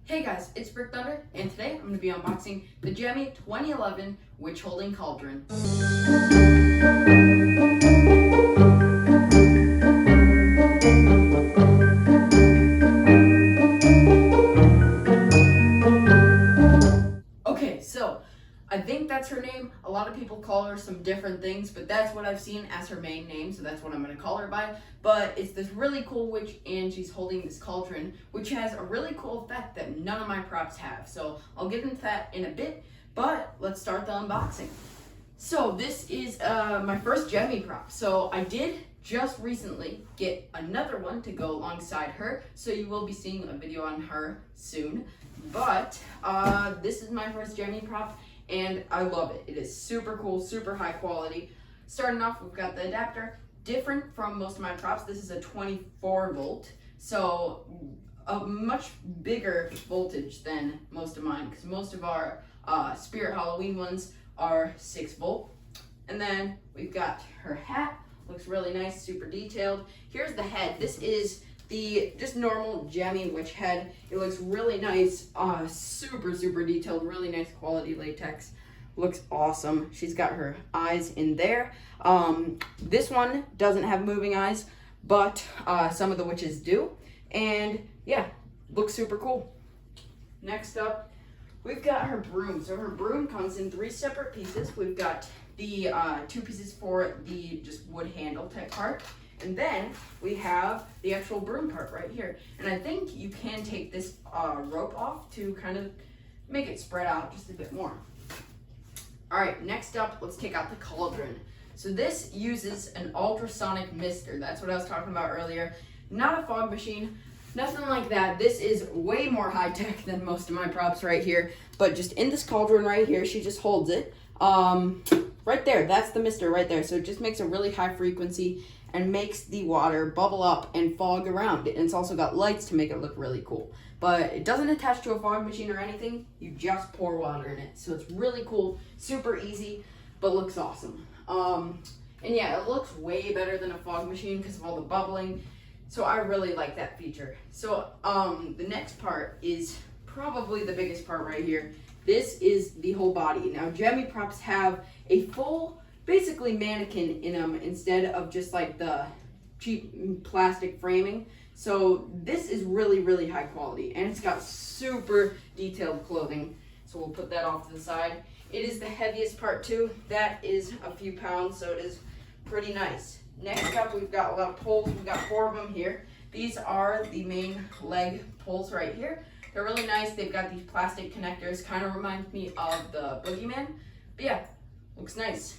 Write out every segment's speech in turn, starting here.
Hey guys, it's Brick Thunder, and today I'm going to be unboxing the Gemmy 2011 Witch Holding Cauldron. Okay, so I think that's her name. A lot of people call her some different things, but that's what I've seen as her main name, so that's what I'm going to call her by. But it's this really cool witch, and she's holding this cauldron, which has a really cool effect that none of my props have. So I'll get into that in a bit, but let's start the unboxing. So this is my first Gemmy prop. So I did just recently get another one to go alongside her, so you will be seeing a video on her soon. But this is my first Gemmy prop, and I love it. It is super cool, super high quality. Starting off, we've got the adapter. Different from most of my props, this is a 24 volt, so a much bigger voltage than most of mine, because most of our Spirit Halloween ones are 6 volt. And then we've got her hat. Looks really nice, super detailed. Here's the head. This is the just normal Gemmy witch head. It looks really nice, super detailed, really nice quality latex. Looks awesome. She's got her eyes in there. This one doesn't have moving eyes, but some of the witches do. And yeah, looks super cool. Next up, we've got her broom. So her broom comes in 3 separate pieces. We've got the 2 pieces for the just wood handle type part. And then we have the actual broom part right here. And I think you can take this rope off to kind of make it spread out just a bit more. All right, next up, let's take out the cauldron. So this uses an ultrasonic mister. That's what I was talking about earlier. Not a fog machine, nothing like that. This is way more high tech than most of my props right here. But just in this cauldron right here, she just holds it. Right there, that's the mister right there. So it just makes a really high frequency and makes the water bubble up and fog around it. And it's also got lights to make it look really cool. But it doesn't attach to a fog machine or anything. You just pour water in it. So it's really cool, super easy, but looks awesome. And yeah, it looks way better than a fog machine because of all the bubbling. So I really like that feature. So the next part is probably the biggest part right here. This is the whole body. Now, Gemmy props have a full, basically mannequin in them instead of just like the cheap plastic framing. So this is really high quality, and it's got super detailed clothing. So we'll put that off to the side. It is the heaviest part too. That is a few pounds, so it is pretty nice. Next up, we've got a lot of poles. We've got 4 of them here. These are the main leg poles right here. They're really nice. They've got these plastic connectors. Kind of reminds me of the Boogeyman. But yeah, looks nice.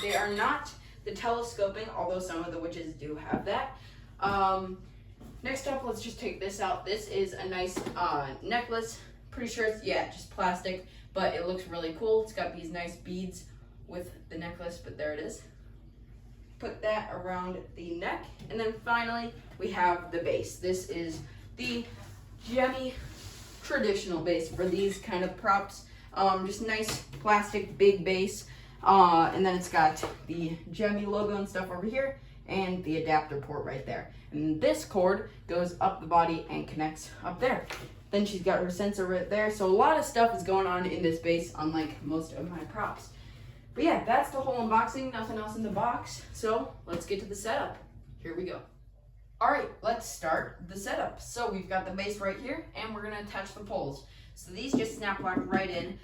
They are not the telescoping, although some of the witches do have that. Next up, let's just take this out. This is a nice necklace. Pretty sure it's, yeah, just plastic, but it looks really cool. It's got these nice beads with the necklace, but there it is. Put that around the neck. And then finally, we have the base. This is the Gemmy traditional base for these kind of props. Just nice plastic big base. And then it's got the Gemmy logo and stuff over here, and the adapter port right there. And this cord goes up the body and connects up there. Then she's got her sensor right there. So a lot of stuff is going on in this base, unlike most of my props. But yeah, that's the whole unboxing, nothing else in the box. So let's get to the setup. Here we go. All right, let's start the setup. So we've got the base right here, and we're gonna attach the poles. So these just snap lock right in.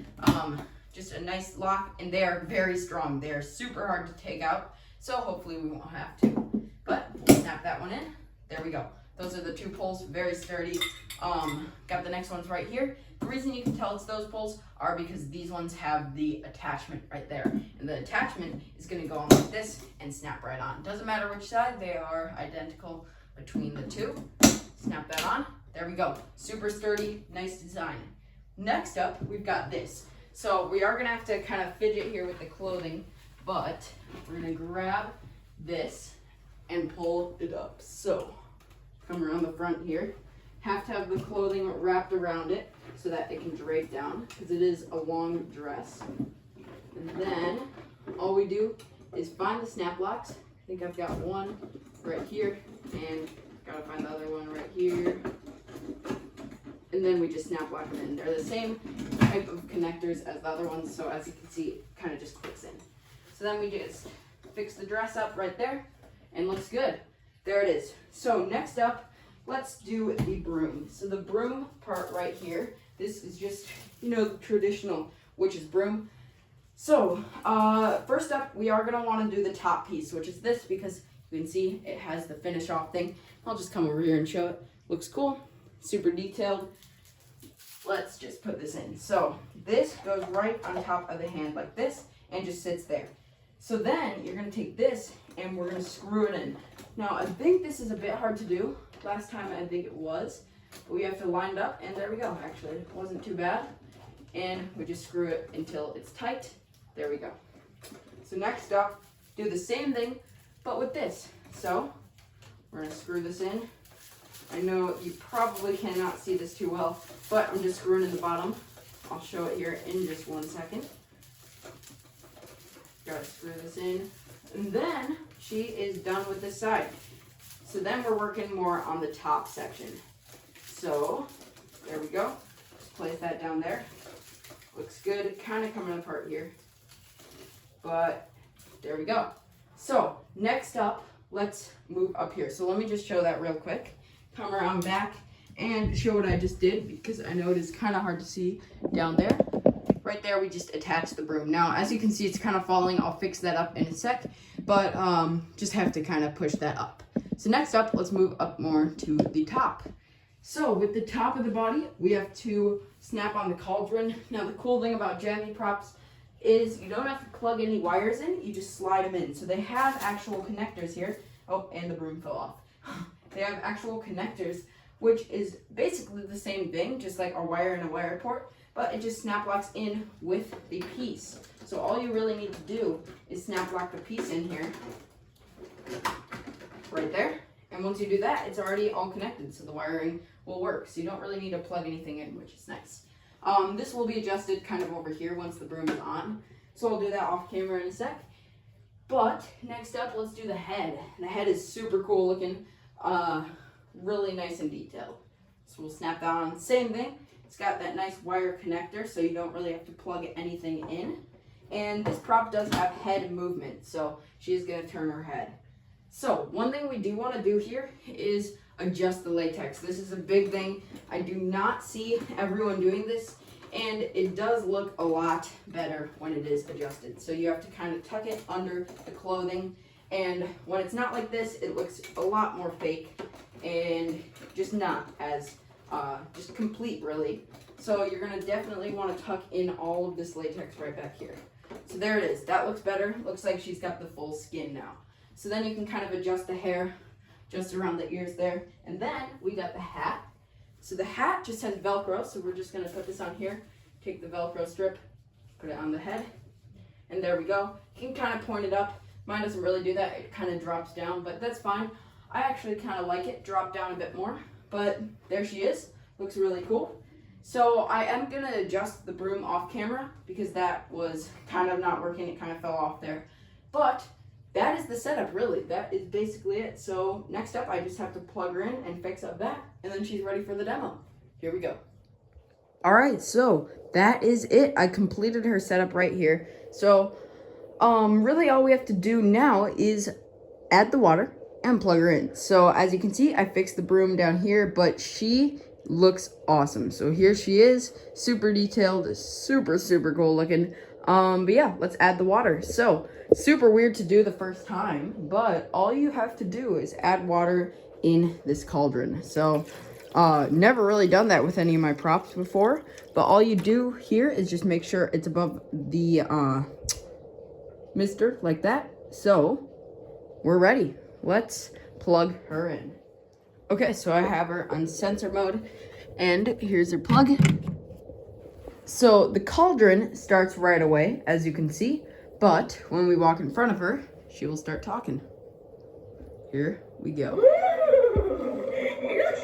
Just a nice lock, and they are very strong. They are super hard to take out, so hopefully we won't have to. But we'll snap that one in. There we go. Those are the 2 poles, very sturdy. Got the next ones right here. The reason you can tell it's those poles are because these ones have the attachment right there. And the attachment is gonna go on like this and snap right on. Doesn't matter which side, they are identical between the 2. Snap that on. There we go. Super sturdy, nice design. Next up, we've got this. So we are gonna have to kind of fidget here with the clothing, but we're gonna grab this and pull it up. So come around the front here. Have to have the clothing wrapped around it so that it can drape down, because it is a long dress. And then all we do is find the snap locks. I think I've got one right here, and gotta find the other one right here. and then we just snap lock them in. They're the same type of connectors as the other ones, so as you can see, it kind of just clicks in. So then we just fix the dress up right there, and looks good. There it is. So next up, let's do the broom. So the broom part right here, this is just, you know, the traditional witch's broom. So first up, we are gonna wanna do the top piece, which is this, because you can see it has the finish off thing. I'll just come over here and show it. Looks cool, super detailed. Let's just put this in. So this goes right on top of the hand like this and just sits there. So then you're gonna take this and we're gonna screw it in. Now I think this is a bit hard to do. Last time I think it was, but we have to line it up, and there we go. Actually, it wasn't too bad. And we just screw it until it's tight. There we go. So next up, do the same thing, but with this. So we're gonna screw this in. I know you probably cannot see this too well, but I'm just screwing in the bottom. I'll show it here in just 1 second. Gotta screw this in. And then she is done with this side. So then we're working more on the top section. So there we go. Just place that down there. Looks good, kind of coming apart here. But there we go. So next up, let's move up here. So let me just show that real quick. Come around back and show what I just did, because I know it is kind of hard to see down there. Right there, we just attached the broom. Now, as you can see, it's kind of falling. I'll fix that up in a sec, but just have to kind of push that up. So next up, let's move up more to the top. So with the top of the body, we have to snap on the cauldron. Now, the cool thing about Gemmy props is you don't have to plug any wires in, you just slide them in. So they have actual connectors here. Oh, and the broom fell off. They have actual connectors, which is basically the same thing, just like a wire and a wire port, but it just snap locks in with the piece. So all you really need to do is snap lock the piece in here, right there. And once you do that, it's already all connected, so the wiring will work. So you don't really need to plug anything in, which is nice. This will be adjusted kind of over here once the broom is on. So I'll do that off camera in a sec. But next up, let's do the head. The head is super cool looking, really nice and detailed. So we'll snap that on. Same thing. It's got that nice wire connector, so you don't really have to plug anything in. And this prop does have head movement, so she's gonna turn her head. So one thing we do want to do here is adjust the latex. This is a big thing. I do not see everyone doing this, and it does look a lot better when it is adjusted. So you have to kind of tuck it under the clothing, and when it's not like this, it looks a lot more fake and just not as just complete, really. So you're gonna definitely want to tuck in all of this latex right back here. So there it is. That looks better. Looks like she's got the full skin now. So then you can kind of adjust the hair just around the ears there. And then we got the hat. So the hat just has Velcro, so we're just gonna put this on here, take the Velcro strip, put it on the head, and there we go. You can kind of point it up. Mine doesn't really do that. It kind of drops down, but that's fine. I actually kind of like it drop down a bit more, but there she is. Looks really cool. So I am gonna adjust the broom off camera because that was kind of not working. It kind of fell off there. But that is the setup, really. That is basically it. So next up, I just have to plug her in and fix up that, and then she's ready for the demo. Here we go. All right, so that is it. I completed her setup right here. So really all we have to do now is add the water and plug her in. So as you can see, I fixed the broom down here, but she looks awesome. So here she is, super detailed, super cool looking. But yeah, let's add the water. So super weird to do the first time, but all you have to do is add water in this cauldron. So never really done that with any of my props before, but all you do here is just make sure it's above the mister like that. So we're ready. Let's plug her in. Okay, so I have her on sensor mode, and here's her plug. So the cauldron starts right away, as you can see, but when we walk in front of her, she will start talking. Here we go. Looks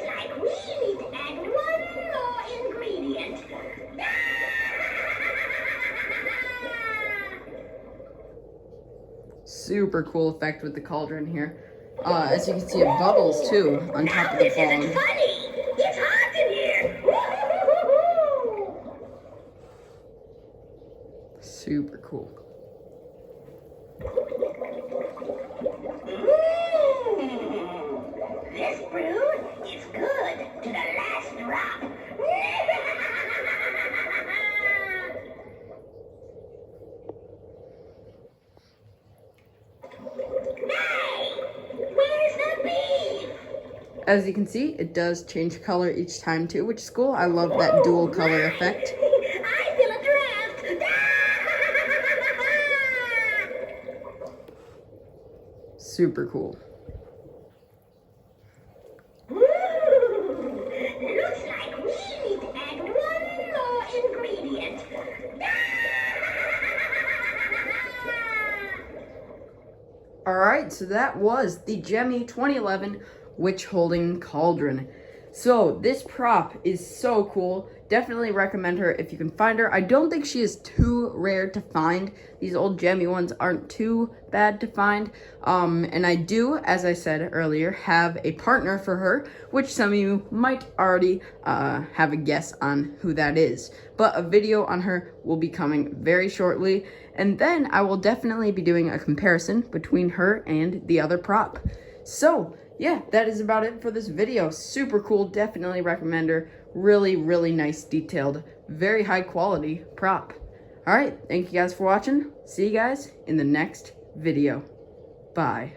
like we need to add one more ingredient. Super cool effect with the cauldron here. As you can see, it bubbles too on top of the This isn't fog. funny. It's hot in here. Super cool. This brew is good to the last drop. Hey, where's the beef? As you can see, it does change color each time too, which is cool. I love that dual color effect. I feel a draft. Super cool. Looks like we need to add one more ingredient. Alright, so that was the Gemmy 2011 Witch Holding Cauldron. So this prop is so cool. Definitely recommend her if you can find her. I don't think she is too rare to find. These old Gemmy ones aren't too bad to find. And I do, as I said earlier, have a partner for her, which some of you might already have a guess on who that is. But a video on her will be coming very shortly. And then I will definitely be doing a comparison between her and the other prop. So, yeah, that is about it for this video. Super cool. Definitely recommend her. Really, really nice, detailed, very high quality prop. All right. Thank you guys for watching. See you guys in the next video. Bye.